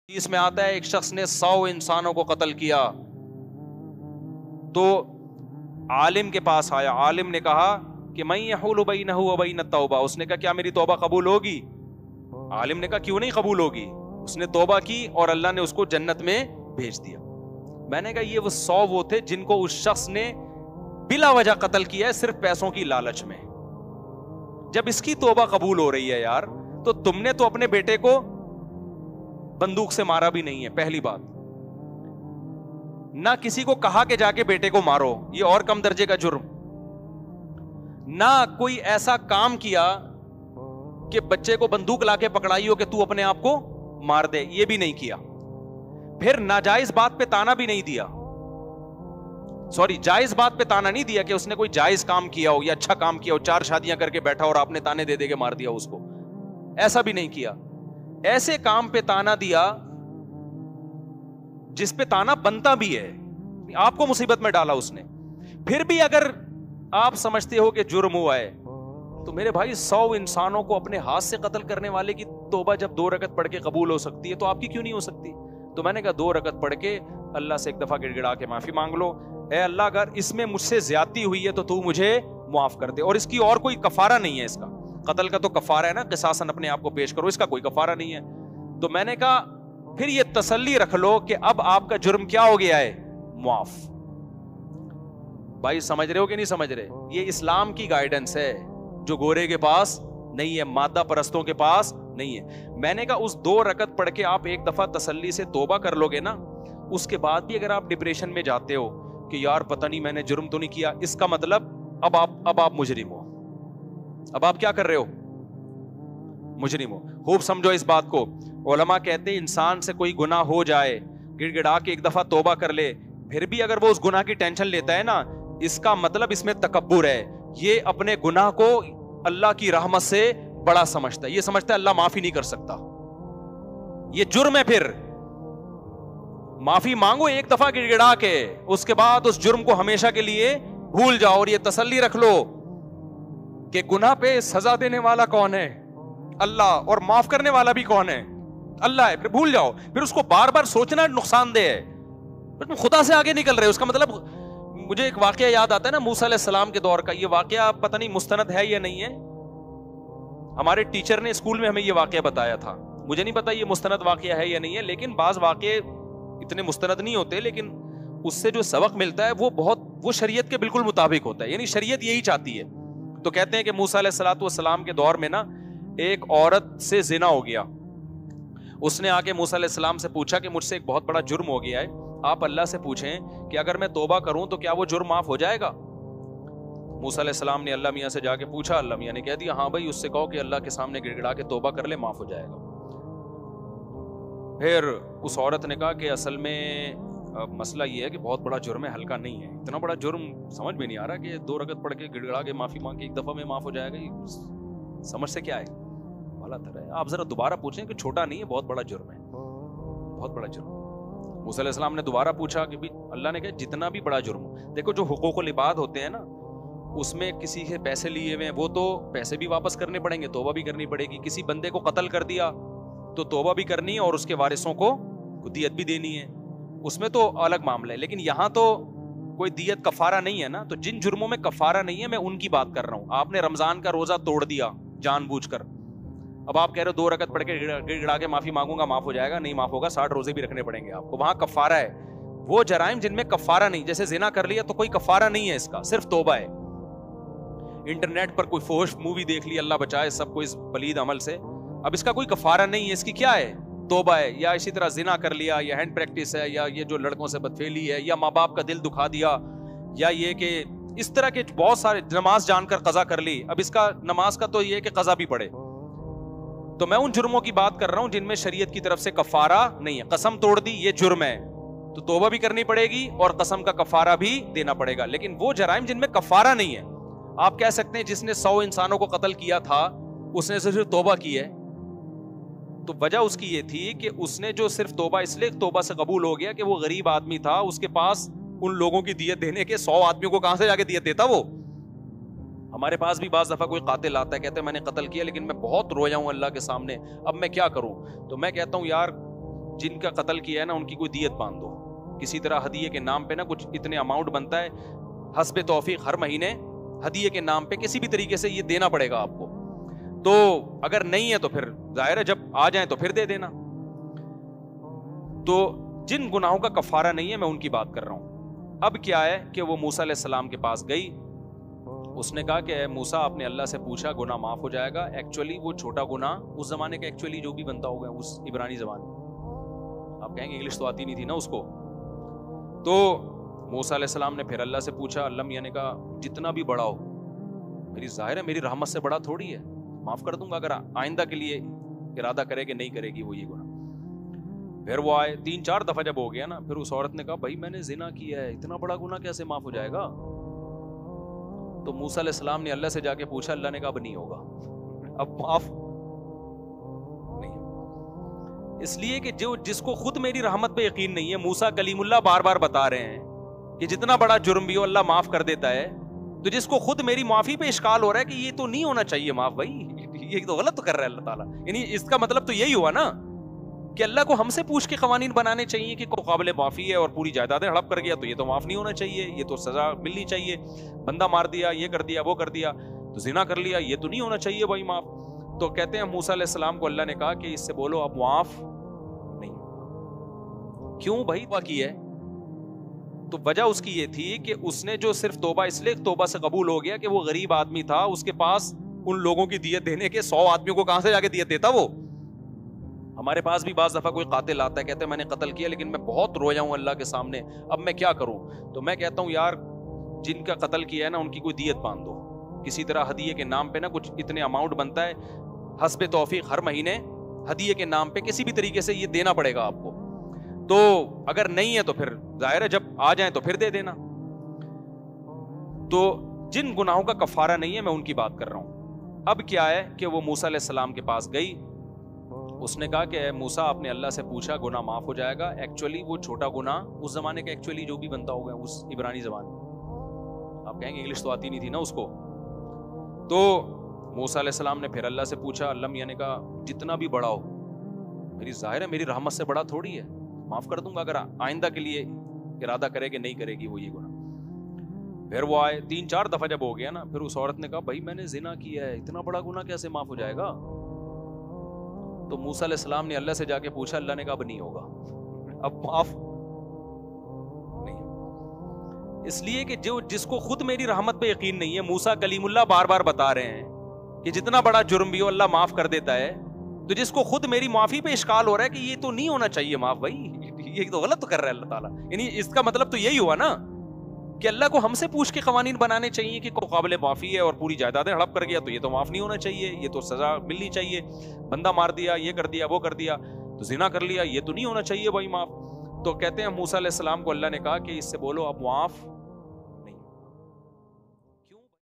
اس میں آتا ہے ایک شخص نے 100 انسانوں کو قتل کیا تو عالم کے پاس آیا. عالم نے کہا کہ من یحول بینہ و بین التوبہ. اس نے کہا کیا میری توبہ قبول ہوگی؟ عالم نے کہا کیوں نہیں قبول ہوگی. اس نے توبہ کی اور اللہ نے اس کو جنت میں بھیج دیا. میں نے کہا یہ وہ 100 وہ تھے جن کو اس شخص نے بلا وجہ قتل کیا ہے صرف پیسوں کی لالچ میں. جب اس کی توبہ قبول ہو رہی ہے یار, تو تم نے تو اپنے بیٹے کو بندوق سے مارا بھی نہیں ہے. پہلی بات, نہ کسی کو کہا کہ جا کے بیٹے کو مارو, یہ اور کم درجے کا جرم. نہ کوئی ایسا کام کیا کہ بچے کو بندوق لا کے پکڑائی ہو کہ تو اپنے آپ کو مار دے, یہ بھی نہیں کیا. پھر ناجائز بات پہ تانا بھی نہیں دیا, جائز بات پہ تانا نہیں دیا کہ اس نے کوئی جائز کام کیا ہو یا اچھا کام کیا ہو, 4 شادیاں کر کے بیٹھا اور آپ نے تانے دے دے کے مار دیا اس کو, ایسا بھی نہیں کیا. ایسے کام پہ تانا دیا جس پہ تانا بنتا بھی ہے, آپ کو مصیبت میں ڈالا اس نے. پھر بھی اگر آپ سمجھتے ہو کہ جرم ہوا ہے تو میرے بھائی 100 انسانوں کو اپنے ہاتھ سے قتل کرنے والے کی توبہ جب 2 رکعت پڑھ کے قبول ہو سکتی ہے تو آپ کی کیوں نہیں ہو سکتی؟ تو میں نے کہا 2 رکعت پڑھ کے اللہ سے ایک دفعہ گڑ گڑا کے معافی مانگ لو, اے اللہ اگر اس میں مجھ سے زیادتی ہوئی ہے تو مجھے معاف کر دے. اور اس کی اور کوئی کفارہ نہیں ہے. اس کا قتل کا تو کفارہ ہے نا, قصاصاً اپنے آپ کو پیش کرو, اس کا کوئی کفارہ نہیں ہے. تو میں نے کہا پھر یہ تسلی رکھ لو کہ اب آپ کا جرم کیا ہو گیا ہے, معاف. بھائی سمجھ رہے ہو کہ نہیں سمجھ رہے؟ یہ اسلام کی گائیڈنس ہے جو گورے کے پاس نہیں ہے, مادہ پرستوں کے پاس نہیں ہے. میں نے کہا اس 2 رکعت پڑھ کے آپ ایک دفعہ تسلی سے توبہ کر لو گے نا, اس کے بعد بھی اگر آپ ڈپریشن میں جاتے ہو کہ یار پتہ نہیں میں نے جرم تو نہیں کیا, اس کا مطلب اب آپ مجرم ہو. اب آپ کیا کر رہے ہو؟ مجرم ہو. خوب سمجھو اس بات کو. علماء کہتے ہیں انسان سے کوئی گناہ ہو جائے, گڑ گڑا کے ایک دفعہ توبہ کر لے, پھر بھی اگر وہ اس گناہ کی ٹینشن لیتا ہے نا, اس کا مطلب اس میں تکبر ہے. یہ اپنے گناہ کو اللہ کی رحمت سے بڑا سمجھتا ہے, یہ سمجھتا ہے اللہ معافی نہیں کر سکتا, یہ جرم ہے. پھر معافی مانگو ایک دفعہ گڑ گڑا کے, اس کے بعد اس جرم کو ہمیشہ کے لیے بھول جاؤ, اور یہ تسلی رکھ لو کہ گناہ پہ سزا دینے والا کون ہے؟ اللہ. اور معاف کرنے والا بھی کون ہے؟ اللہ ہے. پھر بھول جاؤ. پھر اس کو بار بار سوچنا نقصان دہ ہے. تم خدا سے آگے نکل رہے ہو. اس کا مطلب مجھے ایک واقعہ یاد آتا ہے نا موسیٰ علیہ السلام کے دور کا. یہ واقعہ پتہ نہیں مستند ہے یا نہیں ہے, ہمارے ٹیچر نے اسکول میں ہمیں یہ واقعہ بتایا تھا. مجھے نہیں پتا یہ مستند واقعہ ہے یا نہیں ہے, لیکن بعض واقعے اتنے مستند نہیں ہوتے, لیکن اس سے جو سبق ملتا ہے وہ شریعت کے بالکل مطابق ہوتا ہے. یعنی شریعت یہی چاہتی ہے. تو کہتے ہیں کہ موسیٰ علیہ السلام کے دور میں نا ایک عورت سے زنا ہو گیا. اس نے آ کے موسیٰ علیہ السلام سے پوچھا کہ مجھ سے ایک بہت بڑا جرم ہو گیا ہے, آپ اللہ سے پوچھیں کہ اگر میں توبہ کروں تو کیا وہ جرم معاف ہو جائے گا؟ موسیٰ علیہ السلام نے اللہ میاں سے جا کے پوچھا, اللہ میاں نے کہہ دیا ہاں بھائی اس سے کہو کہ اللہ کے سامنے گڑ گڑا کے توبہ کر لے, معاف ہو جائے گا. پھر اس عورت نے کہا کہ اصل میں مسئلہ یہ ہے کہ بہت بڑا جرم ہے, ہلکا نہیں ہے. اتنا بڑا جرم سمجھ میں نہیں آ رہا کہ 2 رکعت پڑھ کے گڑ گڑا کے معافی مانگ کے ایک دفعہ میں معاف ہو جائے گا, سمجھ سے کیا ہے؟ والا طرح ہے. آپ ذرا دوبارہ پوچھیں کہ چھوٹا نہیں ہے, بہت بڑا جرم ہے, بہت بڑا جرم. موسیٰ علیہ السلام نے دوبارہ پوچھا کہ بھی اللہ نے کہا جتنا بھی بڑا جرم, دیکھو جو حقوق العباد ہوتے ہیں نا, اس میں کسی سے پیسے لیے ہوئے ہیں وہ تو پیسے بھی واپس کرنے پڑیں گے, توبہ بھی کرنی پڑے گی. کسی بندے کو قتل کر دیا تو توبہ بھی کرنی ہے اور اس کے وارثوں کو دیت بھی دینی ہے, اس میں تو الگ معاملہ ہے. لیکن یہاں تو کوئی دیت کفارہ نہیں ہے نا. تو جن جرموں میں کفارہ نہیں ہے میں ان کی بات کر رہا ہوں. آپ نے رمضان کا روزہ توڑ دیا جان بوجھ کر, اب آپ کہہ رہے ہو 2 رکعت پڑھ کے گڑ گڑا کے معافی مانگوں گا, معاف ہو جائے گا. نہیں معاف ہوگا, 60 روزے بھی رکھنے پڑیں گے آپ کو. وہاں کفارہ ہے. وہ جرائم جن میں کفارہ نہیں, جیسے زنا کر لیا تو کوئی کفارہ نہیں ہے اس کا, صرف توبہ ہے. انٹرنیٹ پر کوئی فحش مووی دیکھ لی, اللہ بچائے سب کو اس پلید عمل سے, اب اس کا کوئی کفارہ نہیں ہے. اس کی کیا ہے؟ توبہ ہے. یا اسی طرح زنا کر لیا, یا ہینڈ پریکٹس ہے, یا یہ جو لڑکوں سے بدفعلی ہے, یا ماں باپ کا دل دکھا دیا, یا یہ کہ اس طرح کے بہت سارے, نماز جان کر قضا کر لی. اب اس کا نماز کا تو یہ کہ قضا بھی پڑے. تو میں ان جرموں کی بات کر رہا ہوں جن میں شریعت کی طرف سے کفارہ نہیں ہے. قسم توڑ دی یہ جرم ہے تو توبہ بھی کرنی پڑے گی اور قسم کا کفارہ بھی دینا پڑے گا. لیکن وہ جرائم جن میں کفارہ نہیں ہے, آپ کہہ سکتے ہیں جس نے 100 انسانوں کو قتل کیا تھا اس نے صرف توبہ کی ہے, تو وجہ اس کی یہ تھی کہ اس نے جو صرف توبہ اس لیے توبہ سے قبول ہو گیا کہ وہ غریب آدمی تھا, اس کے پاس ان لوگوں کی دیت دینے کے 100 آدمیوں کو کہاں سے جا کے دیت دیتا. وہ ہمارے پاس بھی بعض دفعہ کوئی قاتل آتا ہے, کہتے ہیں میں نے قتل کیا لیکن میں بہت رویا ہوں اللہ کے سامنے, اب میں کیا کروں. تو میں کہتا ہوں یار جن کا قتل کیا ہے نا ان کی کوئی دیت باندھ دو, کسی طرح ہدیے کے نام پہ نا کچھ اتنے اماؤنٹ بنتا ہے حسب توفیق ہر مہینے ہدیے کے نام پہ کسی بھی طریقے سے یہ دینا پڑے گا آپ کو. تو اگر نہیں ہے تو پھر ظاہر ہے جب آ جائیں تو پھر دے دینا. تو جن گناہوں کا کفارہ نہیں ہے میں ان کی بات کر رہا ہوں. اب کیا ہے کہ وہ موسیٰ علیہ السلام کے پاس گئی, اس نے کہا کہ اے موسیٰ آپ نے اللہ سے پوچھا گناہ معاف ہو جائے گا. ایکچولی وہ چھوٹا گناہ اس زمانے کا ایکچولی جو بھی بنتا ہوگا اس عبرانی زبان میں, آپ کہیں گے انگلش تو آتی نہیں تھی نا اس کو. تو موسیٰ علیہ السلام نے پھر اللہ سے پوچھا, اللہ میاں نے کہا جتنا بھی بڑا ہو, میری ظاہر ہے میری رحمت سے بڑا تھوڑی ہے, معاف کر دوں گا اگر آئندہ کے لیے ارادہ کرے کہ نہیں کرے گی وہ یہ گناہ. پھر وہ آئے 3-4 دفعہ جب ہو گیا نا, پھر اس عورت نے کہا بھائی میں نے زنا کیا ہے, اتنا بڑا گناہ کیسے معاف ہو جائے گا؟ تو موسیٰ علیہ السلام نے اللہ سے جا کے پوچھا, اللہ نے کہا اب نہیں ہوگا, اب معاف نہیں. اس لیے کہ جو جس کو خود میری رحمت پہ یقین نہیں ہے, موسیٰ کلیم اللہ بار بار بتا رہے ہیں کہ جتنا بڑا جرم بھی ہو اللہ معاف کر دیتا ہے, تو جس کو خود میری معافی پہ اشکال ہو رہا ہے کہ یہ تو نہیں ہونا چاہیے معاف, بھائی یہ تو غلط تو کر رہا ہے اللہ تعالیٰ. یعنی اس کا مطلب تو یہی ہوا نا کہ اللہ کو ہم سے پوچھ کے قوانین بنانے چاہیے کہ کوئی قابل معافی ہے اور پوری جائیدادیں ہڑپ کر گیا تو یہ تو معاف نہیں ہونا چاہیے, یہ تو سزا ملنی چاہیے. بندہ مار دیا, یہ کر دیا, وہ کر دیا, تو زنا کر لیا, یہ تو نہیں ہونا چاہیے بھائی معاف. تو کہتے ہیں موسیٰ علیہ السلام کو اللہ نے کہا کہ اس سے بولو اب معاف نہیں. کیوں بھائی توبہ کی ہے؟ تو وجہ اس کی یہ تھی کہ اس نے جو صرف توبہ اس لیے توبہ سے قبول ہو گیا کہ وہ غریب آدمی تھا, اس کے پاس ان لوگوں کی دیت دینے کے 100 آدمیوں کو کہاں سے جا کے دیت دیتا. وہ ہمارے پاس بھی بعض دفعہ کوئی قاتل آتا ہے, کہتے ہیں میں نے قتل کیا لیکن میں بہت رویا ہوں اللہ کے سامنے, اب میں کیا کروں؟ تو میں کہتا ہوں یار جن کا قتل کیا ہے نا ان کی کوئی دیت باندھ دو, کسی طرح ہدیے کے نام پہ نا کچھ اتنے اماؤنٹ بنتا ہے حسب توفیق ہر مہینے ہدیے کے نام پہ کسی بھی طریقے سے یہ دینا پڑے گا آپ کو. تو اگر نہیں ہے تو پھر ظاہر ہے جب آ جائیں تو پھر دے دینا. تو جن گناہوں کا کفارہ نہیں ہے میں ان کی بات کر رہا ہوں. اب کیا ہے کہ وہ موسیٰ علیہ السلام کے پاس گئی, اس نے کہا کہ اے موسیٰ آپ نے اللہ سے پوچھا گناہ معاف ہو جائے گا. ایکچولی وہ چھوٹا گناہ اس زمانے کا ایکچولی جو بھی بنتا ہوگا اس عبرانی زبان میں, آپ کہیں گے انگلش تو آتی نہیں تھی نا اس کو. تو موسیٰ علیہ السلام نے پھر اللہ سے پوچھا, اللہ میاں نے کہا جتنا بھی بڑا ہو, میری ظاہر ہے میری رحمت سے بڑا تھوڑی ہے, معاف کر دوں گا اگر آئندہ کے لیے ارادہ کرے کہ نہیں کرے گی وہ یہ گناہ. پھر وہ آئے 3-4 دفعہ جب ہو گیا نا, پھر اس عورت نے کہا بھائی میں نے زنا کیا ہے, اتنا بڑا گناہ کیسے معاف ہو جائے گا؟ تو موسیٰ علیہ السلام نے اللہ سے جا کے پوچھا, اللہ نے کہا اب نہیں ہوگا, اب معاف نہیں. اس لیے کہ جو جس کو خود میری رحمت پہ یقین نہیں ہے, موسیٰ کلیم اللہ بار بار بتا رہے ہیں کہ جتنا بڑا جرم بھی ہو اللہ معاف کر دیتا ہے, تو جس کو خود میری معافی پہ اشکال ہو رہا ہے کہ یہ تو نہیں ہونا چاہیے معاف, بھائی یہ تو غلط تو کر رہا ہے اللہ تعالیٰ. یعنی اس کا مطلب تو یہی ہوا نا کہ اللہ کو ہم سے پوچھ کے قوانین بنانے چاہیے کہ کوئی قابل معافی ہے اور پوری جائیدادیں ہڑپ کر گیا تو یہ تو معاف نہیں ہونا چاہیے, یہ تو سزا ملنی چاہیے. بندہ مار دیا, یہ کر دیا, وہ کر دیا, تو زنا کر لیا, یہ تو نہیں ہونا چاہیے بھائی معاف. تو کہتے ہیں موسیٰ علیہ السلام کو اللہ نے کہا کہ اس سے بولو اب معاف